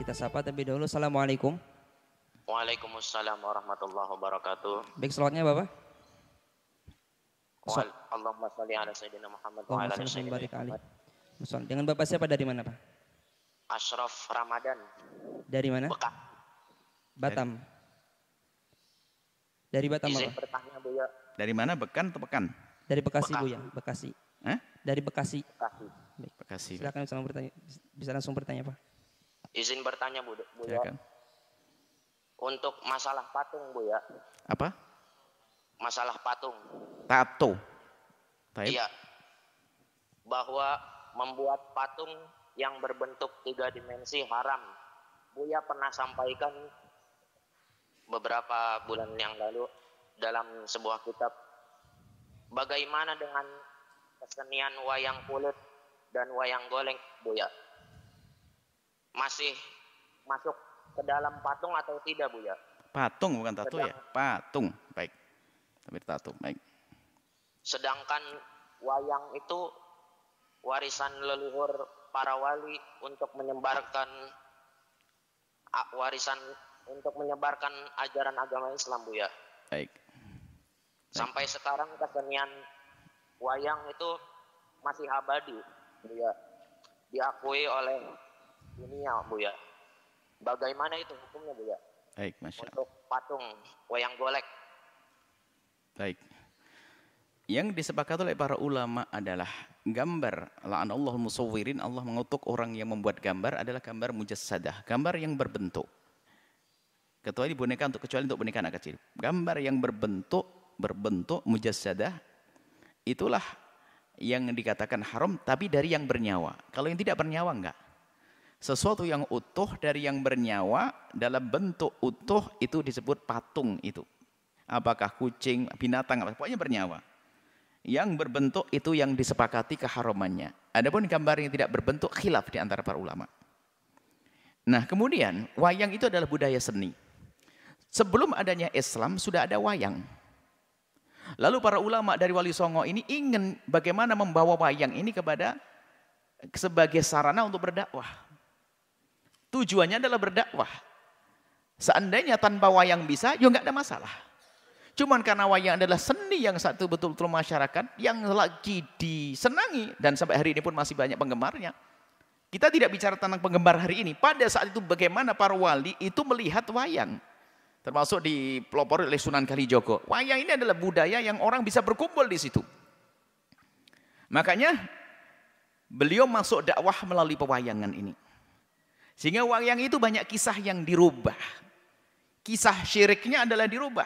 Kita sapa terlebih dahulu. Assalamualaikum. Waalaikumsalam warahmatullahi wabarakatuh. Baik, salawatnya Bapak. Allahumma sholli ala sayyidina Muhammad wa ala ali sayyidina Muhammad. Dengan Bapak siapa, dari mana Pak? Ashraf Ramadan. Dari mana? Bekasi. Batam. Dari Batam Izin Bapak. bertanya Bu ya. Dari mana? Bekan atau Pekan? Dari Bekasi, Bekasi. Bu ya, Bekasi. Hah? Dari Bekasi. Bekasi. Baik. Bekasi. Silakan bisa langsung bertanya Pak. Izin bertanya Bu ya. Silakan. Untuk masalah patung Bu ya. Apa? Masalah patung. Tato. Taib. Iya. Bahwa membuat patung yang berbentuk 3 dimensi haram. Buya pernah sampaikan beberapa bulan yang lalu dalam sebuah kitab. Bagaimana dengan kesenian wayang kulit dan wayang golek, Buya? Masih masuk ke dalam patung atau tidak, Buya? Patung bukan tato ya? Patung. Baik. Tapi tato. Baik. Sedangkan wayang itu warisan leluhur para wali untuk menyebarkan ajaran agama Islam, Buya. Baik. Sampai sekarang kesenian wayang itu masih abadi, Buya. Diakui oleh dunia, Buya. Bagaimana itu hukumnya, Buya? Baik, Masya Allah. Untuk patung wayang golek. Baik. Yang disepakati oleh para ulama adalah gambar. La'anallahul musawwirin, Allah mengutuk orang yang membuat gambar adalah gambar mujassadah, gambar yang berbentuk. Kecuali boneka kecuali untuk boneka anak kecil. Gambar yang berbentuk mujassadah itulah yang dikatakan haram, tapi dari yang bernyawa. Kalau yang tidak bernyawa enggak. Sesuatu yang utuh dari yang bernyawa dalam bentuk utuh itu disebut patung itu. Apakah kucing, binatang, pokoknya bernyawa. Yang berbentuk itu yang disepakati keharamannya. Adapun gambar yang tidak berbentuk khilaf di antara para ulama. Nah, kemudian wayang itu adalah budaya seni. Sebelum adanya Islam sudah ada wayang. Lalu para ulama dari Wali Songo ini ingin bagaimana membawa wayang ini sebagai sarana untuk berdakwah. Tujuannya adalah berdakwah. Seandainya tanpa wayang bisa, ya nggak ada masalah. Cuman karena wayang adalah seni yang satu betul-betul masyarakat yang lagi disenangi dan sampai hari ini pun masih banyak penggemarnya. Kita tidak bicara tentang penggemar hari ini. Pada saat itu bagaimana para wali itu melihat wayang. Termasuk dipelopori oleh Sunan Kalijogo. Wayang ini adalah budaya yang orang bisa berkumpul di situ. Makanya beliau masuk dakwah melalui pewayangan ini. Sehingga wayang itu banyak kisah yang dirubah. Kisah syiriknya adalah dirubah.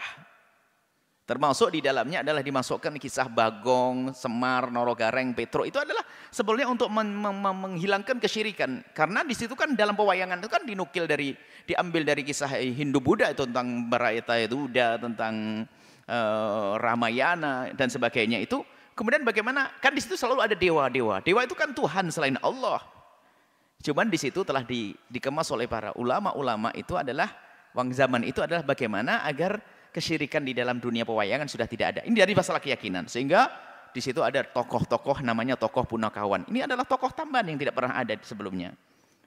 Termasuk di dalamnya adalah dimasukkan kisah Bagong, Semar, Norogareng, Petro. Itu adalah sebetulnya untuk menghilangkan kesyirikan. Karena di situ kan dalam pewayangan itu kan diambil dari kisah Hindu-Buddha itu tentang Bharatayuddha, tentang Ramayana dan sebagainya itu. Kemudian bagaimana? Kan di situ selalu ada dewa-dewa. Dewa itu kan Tuhan selain Allah. Cuman di situ telah dikemas oleh para ulama-ulama itu adalah zaman itu adalah bagaimana agar kesyirikan di dalam dunia pewayangan sudah tidak ada. Ini dari masalah keyakinan. Sehingga di situ ada tokoh-tokoh namanya tokoh Punakawan. Ini adalah tokoh tambahan yang tidak pernah ada sebelumnya.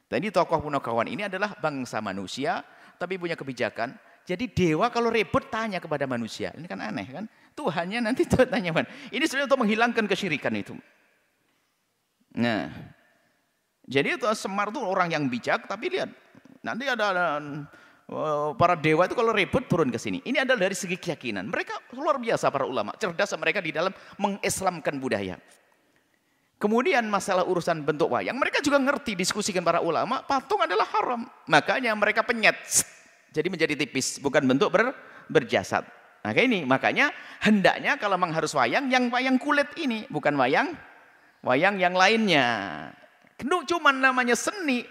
Tadi tokoh Punakawan ini adalah bangsa manusia tapi punya kebijakan. Jadi dewa kalau ribut tanya kepada manusia. Ini kan aneh kan? Tuhannya nanti tanya. Ini sebenarnya untuk menghilangkan kesyirikan itu. Nah, jadi itu Semar itu orang yang bijak tapi lihat nanti ada para dewa itu kalau ribut turun ke sini. Ini adalah dari segi keyakinan. Mereka luar biasa para ulama. Cerdas mereka di dalam mengislamkan budaya. Kemudian masalah urusan bentuk wayang. Mereka juga ngerti diskusikan para ulama. Patung adalah haram. Makanya mereka penyet. Jadi menjadi tipis. Bukan bentuk berjasad. Nah ini makanya hendaknya kalau memang harus wayang. Yang wayang kulit ini. Bukan wayang yang lainnya. Cuman namanya seni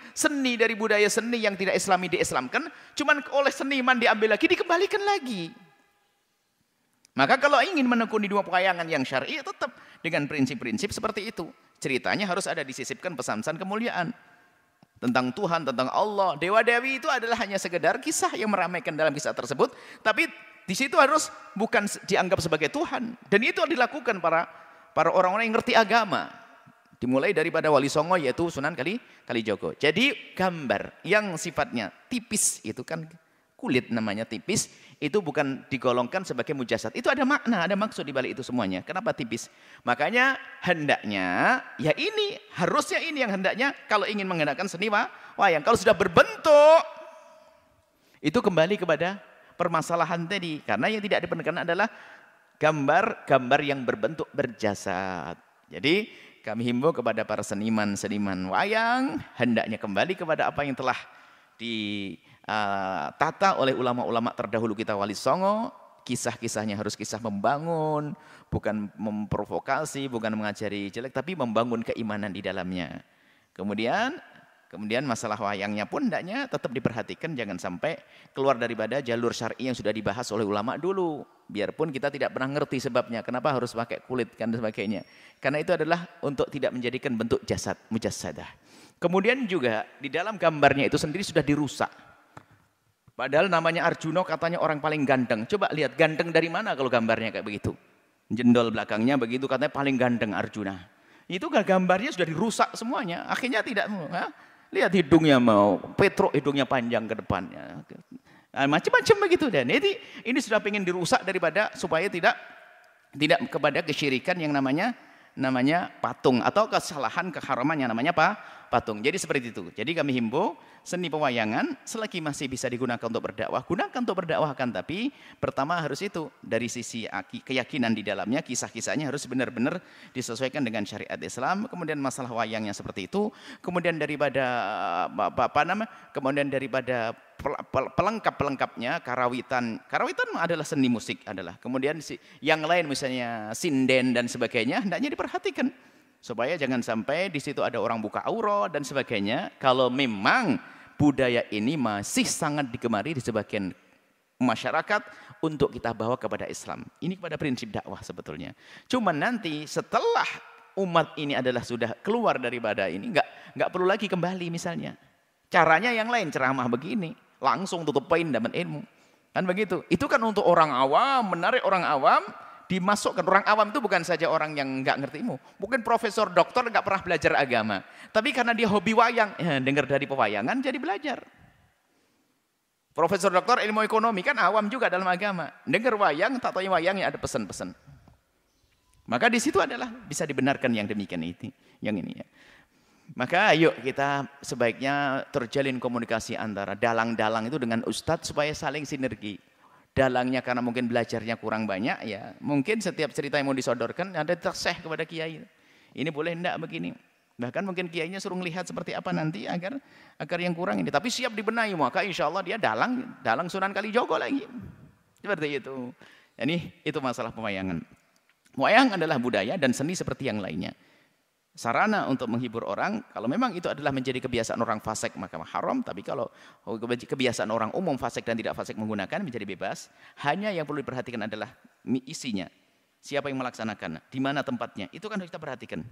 dari budaya seni yang tidak islami diislamkan, cuman oleh seniman diambil lagi, dikembalikan lagi. Maka kalau ingin menekuni dua pewayangan yang syar'i, tetap dengan prinsip-prinsip seperti itu. Ceritanya harus ada disisipkan pesan-pesan kemuliaan. Tentang Tuhan, tentang Allah. Dewa-dewi itu adalah hanya sekedar kisah yang meramaikan dalam kisah tersebut, tapi di situ harus bukan dianggap sebagai Tuhan. Dan itu dilakukan para orang-orang yang ngerti agama. Dimulai daripada Wali Songo yaitu Sunan Kalijogo. Jadi gambar yang sifatnya tipis itu kan kulit namanya tipis, itu bukan digolongkan sebagai mujasad. Itu ada makna, ada maksud di balik itu semuanya. Kenapa tipis? Makanya hendaknya ya ini, harusnya ini yang hendaknya kalau ingin menggunakan seni wayang. Kalau sudah berbentuk itu kembali kepada permasalahan tadi. Karena yang tidak diperkenankan adalah gambar-gambar yang berbentuk berjasad. Jadi kami himbau kepada para seniman-seniman wayang, hendaknya kembali kepada apa yang telah ditata oleh ulama-ulama terdahulu kita Wali Songo. Kisah-kisahnya harus kisah membangun, bukan memprovokasi, bukan mengajari jelek, tapi membangun keimanan di dalamnya. Kemudian masalah wayangnya pun hendaknya tetap diperhatikan, jangan sampai keluar daripada jalur syar'i yang sudah dibahas oleh ulama dulu. Biarpun kita tidak pernah ngerti sebabnya, kenapa harus pakai kulit dan sebagainya. Karena itu adalah untuk tidak menjadikan bentuk jasad, mujassadah. Kemudian juga di dalam gambarnya itu sendiri sudah dirusak. Padahal namanya Arjuna katanya orang paling ganteng. Coba lihat ganteng dari mana kalau gambarnya kayak begitu. Jendol belakangnya begitu katanya paling ganteng Arjuna. Itu gambarnya sudah dirusak semuanya. Akhirnya tidak lihat hidungnya mau, Petro hidungnya panjang ke depannya. Macam-macam begitu. Dan ini sudah pengen dirusak daripada supaya tidak kepada kesyirikan yang namanya patung atau kesalahan keharaman yang namanya patung. Jadi seperti itu. Jadi kami himbau seni pewayangan selagi masih bisa digunakan untuk berdakwah, gunakan untuk berdakwahkan, tapi pertama harus itu dari sisi keyakinan di dalamnya, kisah-kisahnya harus benar-benar disesuaikan dengan syariat Islam. Kemudian masalah wayangnya seperti itu. Kemudian daripada pelengkap-pelengkapnya karawitan adalah seni musik adalah. Kemudian yang lain misalnya sinden dan sebagainya hendaknya diperhatikan supaya jangan sampai di situ ada orang buka aurat dan sebagainya. Kalau memang budaya ini masih sangat digemari di sebagian masyarakat untuk kita bawa kepada Islam. Ini kepada prinsip dakwah sebetulnya. Cuman nanti setelah umat ini adalah sudah keluar daripada ini, nggak perlu lagi kembali misalnya. Caranya yang lain, ceramah begini, langsung tutup poin dapat ilmu. Kan begitu. Itu kan untuk orang awam, menarik orang awam, dimasukkan. Orang awam itu bukan saja orang yang nggak ngerti ilmu. Mungkin profesor, doktor nggak pernah belajar agama. Tapi karena dia hobi wayang, dengar dari pewayangan jadi belajar. Profesor, doktor, ilmu ekonomi kan awam juga dalam agama. Dengar wayang, tak tahu wayangnya ada pesan-pesan. Maka di situ adalah bisa dibenarkan yang demikian yang ini ya. Maka ayo kita sebaiknya terjalin komunikasi antara dalang-dalang itu dengan ustadz supaya saling sinergi. Dalangnya karena mungkin belajarnya kurang banyak ya, mungkin setiap cerita yang mau disodorkan ada terseh kepada kiai. Ini boleh enggak begini. Bahkan mungkin kiainya suruh melihat seperti apa nanti agar yang kurang ini. Tapi siap dibenahi, maka insya Allah dia dalang Sunan Kalijogo lagi. Seperti itu. Ini itu masalah pewayangan. Wayang adalah budaya dan seni seperti yang lainnya. Sarana untuk menghibur orang, kalau memang itu adalah menjadi kebiasaan orang fasik maka haram, tapi kalau kebiasaan orang umum fasik dan tidak fasik menggunakan menjadi bebas. Hanya yang perlu diperhatikan adalah isinya. Siapa yang melaksanakan, di mana tempatnya, itu kan harus kita perhatikan.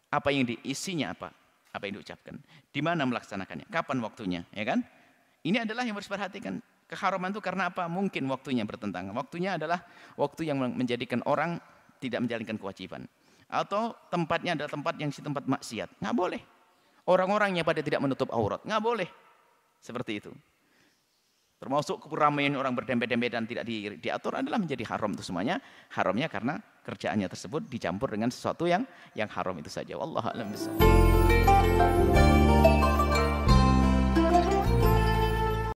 Apa yang diisinya, apa yang diucapkan, di mana melaksanakannya, kapan waktunya, ya kan? Ini adalah yang harus diperhatikan. Keharaman itu karena apa? Mungkin waktunya bertentangan. Waktunya adalah waktu yang menjadikan orang tidak menjalankan kewajiban. Atau tempatnya adalah tempat yang tempat maksiat. Nggak boleh. Orang-orangnya pada tidak menutup aurat. Nggak boleh. Seperti itu. Termasuk keramaian orang berdempet-dempet dan tidak diatur adalah menjadi haram itu semuanya. Haramnya karena kerjaannya tersebut dicampur dengan sesuatu yang haram itu saja. Wallahu a'lam bishawab.